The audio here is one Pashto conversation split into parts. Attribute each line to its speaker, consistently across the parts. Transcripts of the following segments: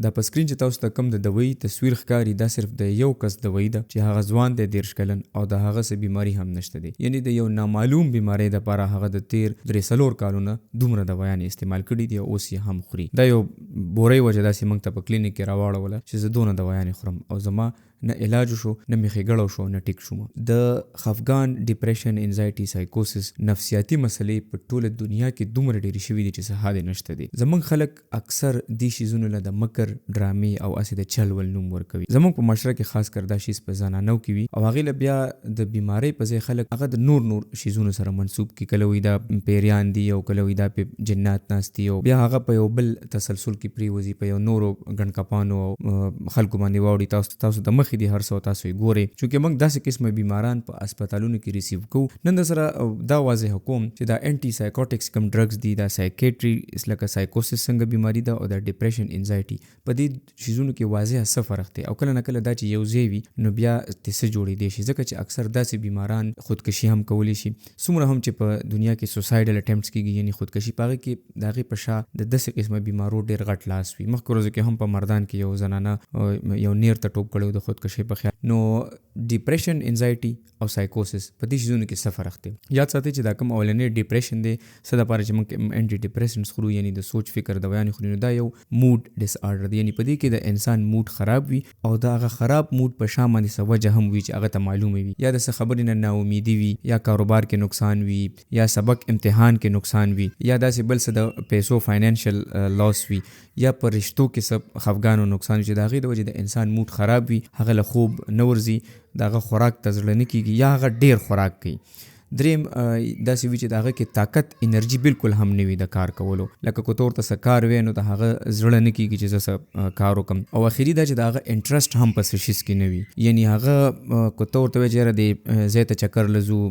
Speaker 1: دا په سکرین چې تاسو ته کوم د دوی تصویر ښکاري دا صرف د یو کس دوی ده چې هغه ځوان دی 30 کلن او د هغه څه بیماری هم نشته دی، یعنی د یو نامعلوم بیماری د لپاره هغه د 3 کالونه دومره دوایانې استعمال کړي دي او اوس یې هم خوري. دا یو بورې وجه داسې موږ ته په کلینیک کې راواړوله چې زه دونه دوایانې خورم او زما نه علاج شو نه مې ښېګړه شو نه ټیک شوم. د خفګان، ډیپریشن، انزایټي، سایکوسس، نفسیاتي مسلې په ټوله دنیا کې دومره ډېرې شوي دي چې څه حد نشته دی. زمونږ خلک اکثر دې شیزونو له د مکر، ډرامې او اسې د چل ول نوم ورکوي. زمونږ په معاشره کې خاص کر دا شیز په زنانو کې وي او هغې له بیا د بیمارۍ په ځای خلک هغه د نور شیزونو سره منسوب کړي. کله وایي دا پیریان دي او کله وایي دا جنات ناست دي او بیا هغه په یو بل تسلسل کې پرېوځي، په یو نورو ګڼکپانو او خلکو باندې واوړي. تاسو د مخې دي هر څه تاسو یې ګورئ، چونکې موږ داسې قسمه بیماران په هسپتالونو کې ریسیو کوو. نن د سره دا واضح کوم چې دا انټي سایکوټکس کوم ډرګز دي، دا سایکیټري لکه سایکوسس څنګه بیماری ده او دا ډیپریشن، انزایټي، په دې شیزونو کې واضح څه فرق دی. او کله نه کله دا چې یو ځای وي نو بیا څه جوړېدی شي، ځکه چې اکثر داسې بیماران خودکشي هم کولی شي. څومره هم چې په دنیا کې سوسایډل اټمپټس کېږي یعنی خودکشي، په هغې کې د هغې په شا د داسې قسمه بیمارو ډېر غټ لاس وي. مخکې ورځو کې هم په مردان کې یو زنانه یو نیر ته ټوپ کړی د خودکشي په خیال. نو ډیپریشن، انزایټي او سایکوسس په دې شیزونو کې څه فرق دی؟ یاد ساتئ چې دا کوم اولنی ډیپریشن دی څه دپاره چې موږ انټي ډیپریسنټس خورو یعنی د سوچ فکر دوایانې خورو، نو دا یو موډ ډس آرډر دی، یعنی په دې کې د انسان موډ خراب وي او دا هغه خراب موډ په شا باندې څه وجه هم وي چې هغه ته معلومه وي، یا د څه خبرې نه ناامیدي وي، یا کاروبار کې نقصان وي، یا سبق امتحان کې نقصان وي، یا داسې بل څه د پیسو فاینانشل لاس وي، یا په رشتو کې څه خفګان او نقصان وي چې د هغې د وجې د انسان موډ خراب وي، هغه له خوب نه ورځي، د هغه خوراک ته زړه نه کېږي یا هغه ډېر خوراک کوي. دریم داسې وي چې د هغه کې طاقت، انرژي بالکل هم نه وي د کار کولو، لکه که تور ته څه کار وی نو د هغه زړه نه کېږي چې زه څه کار وکړم. او اخري دا چې د هغه انټرسټ هم په څه شیز کې نه وي، یعنی هغه که ته ورته وایې چې یاره دې ځای ته چکر لزو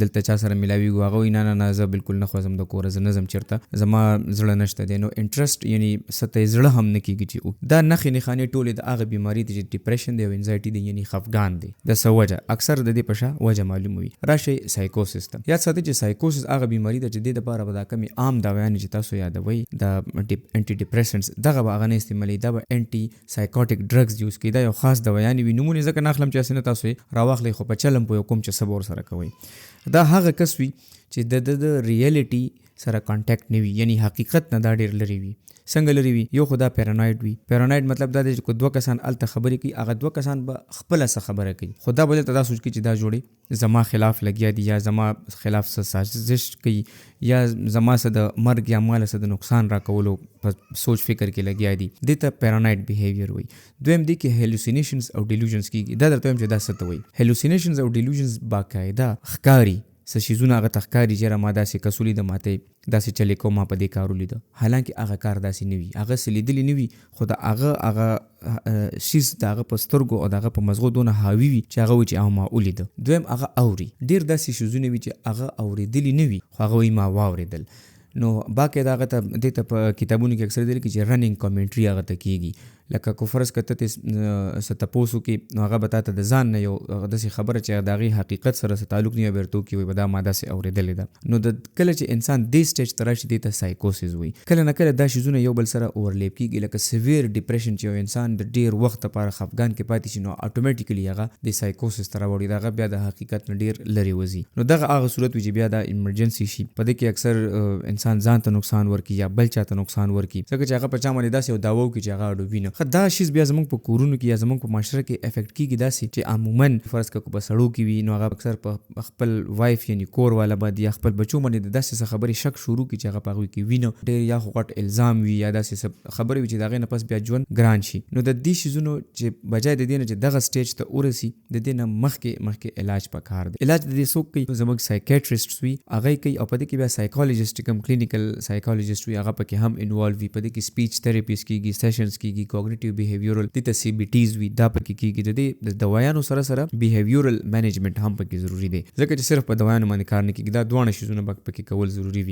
Speaker 1: دلته چا سره میلاویږو، هغه وایي نه نه نه زه بالکل نه خوځم د کوره، زه نه ځم چېرته، زما زړه نشته دی. نو انټرسټ یعنی څه ته یې زړه هم نه کېږي چې دا نښې نښانې ټولې د هغه بیماري دي چې ډیپریشن دی او انزایټي دی یعنی خفګان دی، د څه وجه اکثر د دې په شا وجه معلومه وي. راشئ سایکوسس ته. یاد ساتئ چې سایکوسس هغه بیماری ده چې دې دپاره به دا کمې عام دوايانې چې تاسو یادوئ د انټي ډیپریسنټس دغه به هغه نه استعمالوي، دا به انټي سایکوټیک ډرګز یوز کوي. دا یو خاص دوايانې وي، نومونه یې ځکه نه اخلم چې هسې نه تاسو یې راواخلئ خو په چلم پوه کوم چې څه به ورسره کوئ. دا هغه کس وي چې د ریالټي سره کانټیکټ نه وي، یعنی حقیقت نه دا ډېر لرې وي. څنګه لرې وي؟ یو خو دا پیرانویډ وي. پیرانویډ مطلب دا دی چې که 2 کسان هلته خبرې کوي، هغه 2 کسان به خپله څه خبره کوي، خو دا به دلته دا سوچ کوي چې دا جوړې زما خلاف لګیا دي یا زما خلاف څه سازش کوي یا زما څه د مرګ یا ماله څه د نقصان راکولو په سوچ فکر کې لګیا دي، دې ته پیرانویډ بیهیویر وایي. دویم دی کې هیلوسینیشنز او ډیلوژنز کېږي. دا درته وایم چې دا څه ته وایي. هیلوسینیشنز او ډیلوژنز باقاعده ښکاري، څه شیزونه هغه ته ښکاري چې یاره ما داسې کس ولیده، ماته داسې چلې کوم، ما په دې کار ولیده، حالانکه هغه کار داسې نه وي، هغه څه لیدلي نه وي، خو د هغه شیز د هغه په سترګو او د هغه په مزغو دونه حاوي وي چې هغه وایي چې ما ولیده. دویم هغه اوري، ډېر داسې شیزونه وي چې هغه اوریدلي نه وي خو هغه وایي ما واورېدل. نو باقاعده هغه ته دې ته په کتابونو کې اکثر لیکي چې رننګ کامنټري هغه ته کېږي. لکه که فرض که ته څه تپوس وکړي نو هغه به تا ته د ځان نه یو داسې خبره چې د هغې حقیقت سره څه تعلق نه وي به درته وکړي، وایي به دا ما داسې اورېدلې ده. نو د کله چې انسان دې سټیج ته راشي دې ته سایکوسس وایي. کله نه کله دا شیزونه یو بل سره اورلیپ کېږي، لکه سیویر ډیپریشن چې یو انسان د ډېر وخت لپاره خفګان کې پاتې شي نو اټومیټیکلي هغه د سایکوسس ته راوړي، د هغه بیا د حقیقت نه ډېر لرې وځي. نو دغه هغه صورت وي چې بیا دا ایمرجنسي شي. په دې کې اکثر انسان ځان ته نقصان ورکړي یا بل چا ته نقصان ورکړي، ځکه چې هغه په چا باندې داسې یو دعوه وکړي چې هغه اډوي نه. ښه دا شیز بیا زموږ په کورونو کې یا زموږ په معاشره کې افیکټ کېږي داسې چې عموما فرض کړه په سړو کې وي نو هغه اکثر په خپل وایف یعنی کور والا باندې یا خپل بچو باندې د داسې څه خبرې شک شروع کړي چې هغه په هغوی کې وینه ډېر یا خو غټ الزام وي یا داسې څه خبرې وي چې د هغې نه پس بیا ژوند ګران شي. نو د دې شیزونو چې بجای د دې نه چې دغه سټیج ته ورسي د دې نه مخکې علاج پکار دی. علاج د دې څوک کوي؟ زموږ سایکیټریسټس وي هغه کوي، او په دې کې بیا سایکالوجسټ کوم کلینیکل سایکالوجسټ وي هغه پکې هم انوالو وي. په دې کې سپیچ تھراپیز کېږي، سیشنز کېږي، کوګنیټیو بیهیویرل دې ته CBTs وي دا پکې کېږي. د دې د دوايانو سره بیهیویرل مینجمنټ هم پکې ضروری دی، ځکه چې صرف په دوايانو باندې کار نه کېږي، دا دواړه شیزونه پکې کول ضروری وي.